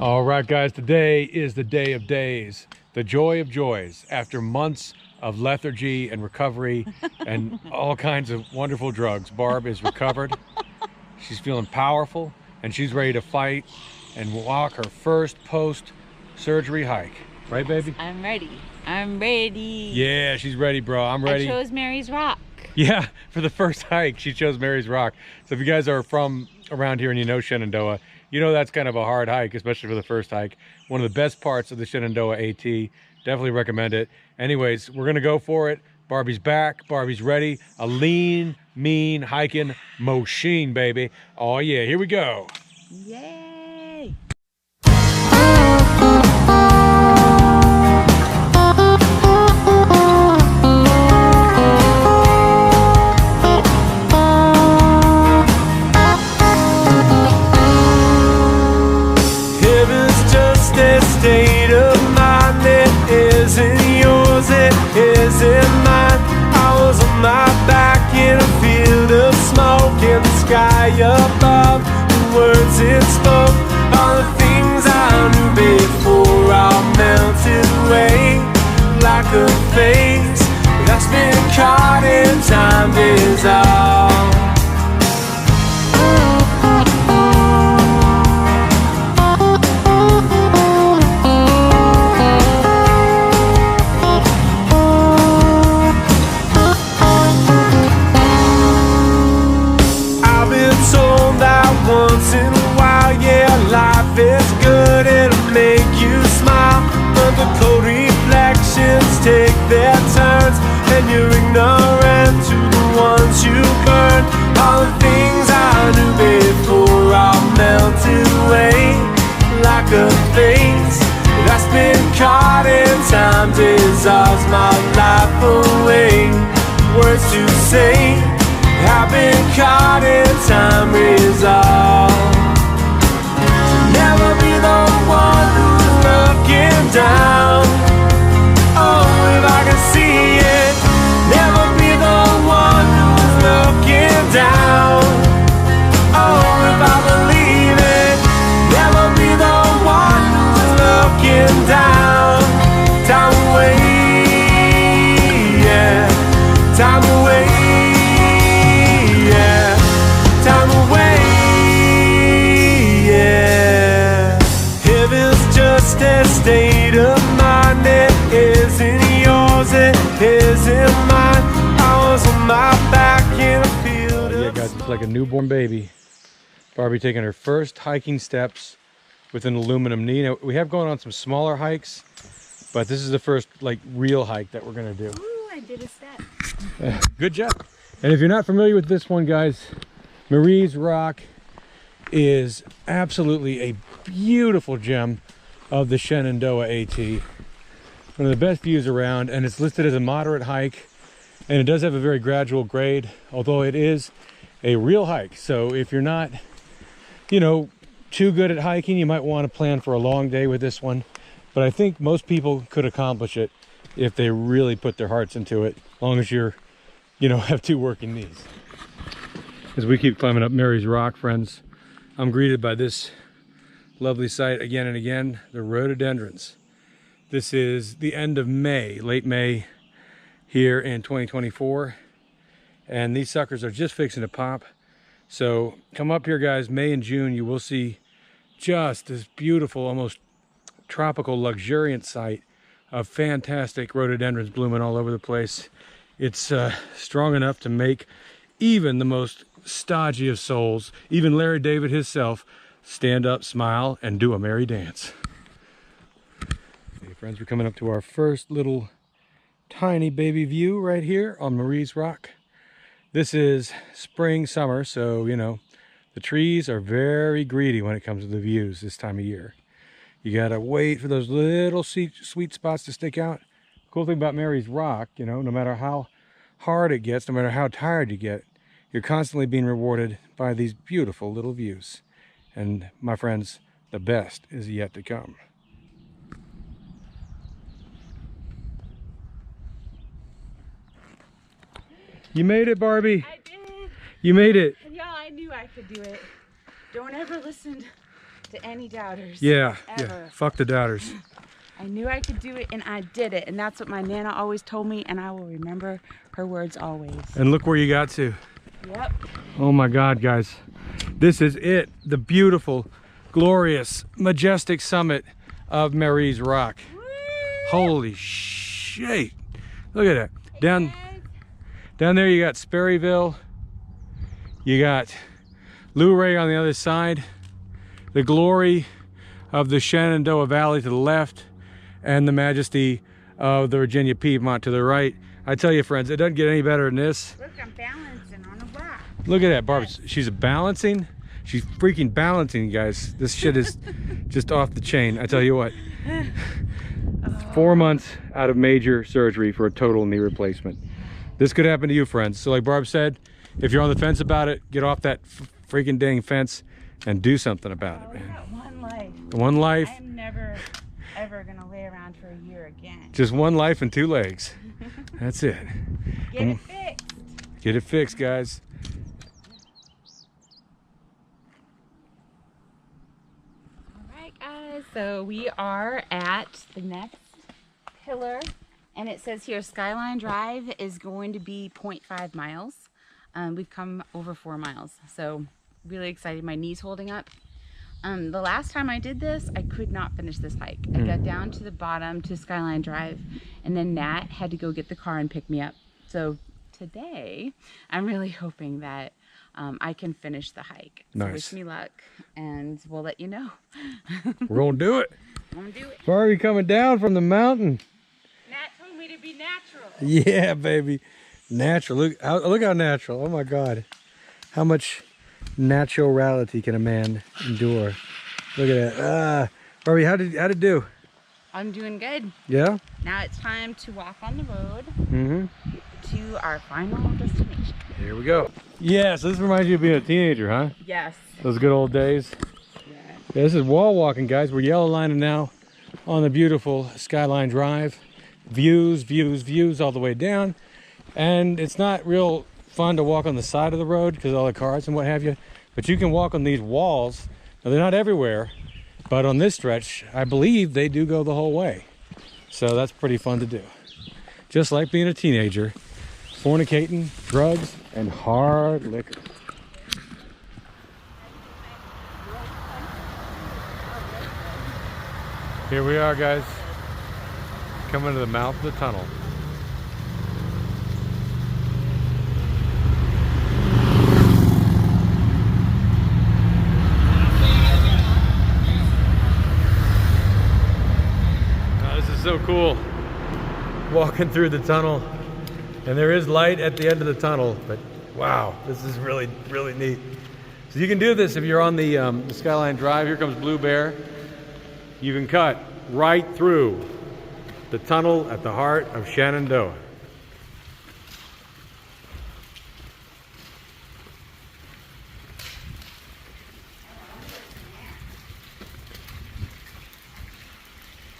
All right, guys, today is the day of days, the joy of joys. After months of lethargy and recovery and all kinds of wonderful drugs, Barb is recovered. She's feeling powerful and she's ready to fight and walk her first post-surgery hike. Right, baby? I'm ready. I'm ready. Yeah, she's ready, bro. I'm ready. I chose Mary's Rock. Yeah, for the first hike, she chose Mary's Rock. So if you guys are from around here and you know Shenandoah, you know that's kind of a hard hike, especially for the first hike. One of the best parts of the Shenandoah AT. Definitely recommend it. Anyways, we're gonna go for it. Barbie's back, Barbie's ready. A lean, mean hiking machine, baby. Oh yeah, here we go. Yay! State of mind, it isn't yours, it isn't mine. I was on my back in a field of smoke, in the sky above, the words it spoke, all the things I knew before all melted away like a face that's been caught in time dissolved. Once in a while, yeah, life is good, it'll make you smile, but the cold reflections take their turns, and you're ignorant to the ones you burn. All the things I knew before all melted away like a face that's been caught in time dissolves my life away. Words to say have been caught in time resolved. To never be the one who's looking down. Oh, if I can see it, never be the one who's looking down. Oh, if I believe it, never be the one who's looking down. Time away, yeah, time away. A state of mind, it isn't yours, it isn't mine. I was on my back in a field. Yeah, guys, it's like a newborn baby. Barbie taking her first hiking steps with an aluminum knee. Now, we have gone on some smaller hikes, but this is the first like real hike that we're gonna do. Ooh, I did a step. Good job. And if you're not familiar with this one, guys, Mary's Rock is absolutely a beautiful gem of the Shenandoah AT. One of the best views around, and it's listed as a moderate hike, and it does have a very gradual grade, although it is a real hike. So if you're not, you know, too good at hiking, you might want to plan for a long day with this one. But I think most people could accomplish it if they really put their hearts into it, as long as you're, you know, have two working knees. As we keep climbing up Mary's Rock, friends, I'm greeted by this lovely sight again and again, the rhododendrons. This is the end of May, late May here in 2024, and these suckers are just fixing to pop. So come up here, guys, May and June, you will see just this beautiful, almost tropical, luxuriant sight of fantastic rhododendrons blooming all over the place. It's strong enough to make even the most stodgy of souls, even Larry David himself, stand up, smile, and do a merry dance. Hey friends, we're coming up to our first little tiny baby view right here on Mary's Rock. This is spring, summer, so you know, the trees are very greedy when it comes to the views this time of year. You gotta wait for those little sweet spots to stick out. Cool thing about Mary's Rock, you know, no matter how hard it gets, no matter how tired you get, you're constantly being rewarded by these beautiful little views. And my friends, the best is yet to come. You made it, Barbie. I did. You made it. Yeah, I knew I could do it. Don't ever listen to any doubters. Yeah, yeah. Ever. Fuck the doubters. I knew I could do it, and I did it. And that's what my Nana always told me, and I will remember her words always. And look where you got to. Yep. Oh my God, guys. This is it. The beautiful, glorious, majestic summit of Mary's Rock. Woo! Holy shit. Look at that. Down there you got Sperryville. You got Luray on the other side. The glory of the Shenandoah Valley to the left, and the majesty of the Virginia Piedmont to the right. I tell you, friends, it doesn't get any better than this. Look, I'm balancing on a rock. Look at that, Barb. She's balancing. She's freaking balancing, guys. This shit is just off the chain. I tell you what. 4 months out of major surgery for a total knee replacement. This could happen to you, friends. So like Barb said, if you're on the fence about it, get off that freaking dang fence and do something about it, man. One life. One life. I'm never, ever gonna lay around for a year again. Just one life and 2 legs. That's it. Get it fixed. Get it fixed, guys. Alright guys, so we are at the next pillar, and it says here Skyline Drive is going to be 0.5 miles. We've come over 4 miles, so really excited. My knee's holding up. The last time I did this, I could not finish this hike. I got down to the bottom to Skyline Drive, and then Nat had to go get the car and pick me up. So today, I'm really hoping that I can finish the hike. So Nice. wish me luck, and we'll let you know. We're gonna do it. I'm gonna do it. Barbie coming down from the mountain. Nat told me to be natural. Yeah, baby. Natural. Look how natural. Oh my God. How much naturality can a man endure? Look at that. Barbie, how'd it do? I'm doing good. Yeah? Now it's time to walk on the road Mm-hmm. to our final destination. Here we go. Yeah, so this reminds you of being a teenager, huh? Yes. Those good old days. Yeah. Yeah, this is wall walking, guys. We're yellow lining now on the beautiful Skyline Drive. Views, views, views all the way down. And it's not real fun to walk on the side of the road because of all the cars and what have you. But you can walk on these walls. Now, they're not everywhere, but on this stretch, I believe they do go the whole way. So that's pretty fun to do. Just like being a teenager, fornicating, drugs, and hard liquor. Here we are, guys, coming to the mouth of the tunnel. This is so cool, walking through the tunnel, and there is light at the end of the tunnel, but wow, this is really, really neat. So you can do this if you're on the Skyline Drive. Here comes Blue Bear. You can cut right through the tunnel at the heart of Shenandoah.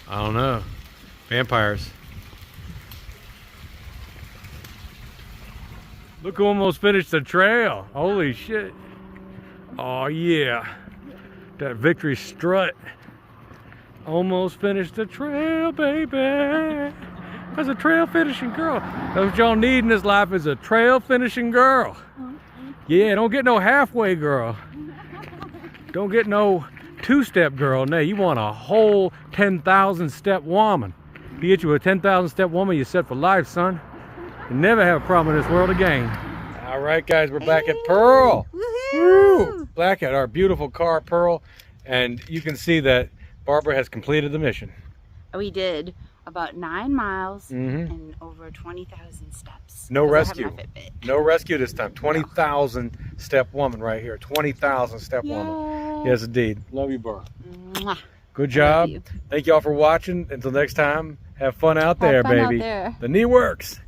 I don't know. Vampires. Look who almost finished the trail. Holy shit. Oh yeah. That victory strut. Almost finished the trail, baby. That's a trail finishing girl. That's what y'all need in this life, is a trail finishing girl. Yeah, don't get no halfway girl. Don't get no two-step girl. No, you want a whole 10,000 step woman. If you get you a 10,000 step woman, you're set for life, son. You never have a problem in this world again. All right, guys, we're back at Pearl. Woo! Back at our beautiful car, Pearl. And you can see that Barbara has completed the mission. We did about 9 miles Mhm. and over 20,000 steps. No 'Cause I have rescue. my Fitbit. No rescue this time. 20,000 step woman right here. 20,000 step woman. Yay. Yes, indeed. Love you, Barbara. Mwah. Good job. you. Thank y'all for watching. Until next time, have fun out there, fun out baby. there. The knee works.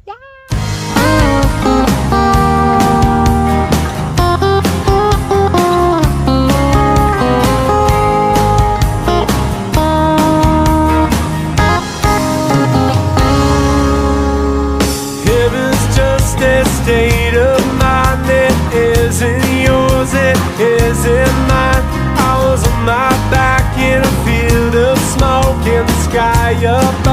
Heaven's just a state of mind. It isn't yours, it isn't mine. I was on my back. fire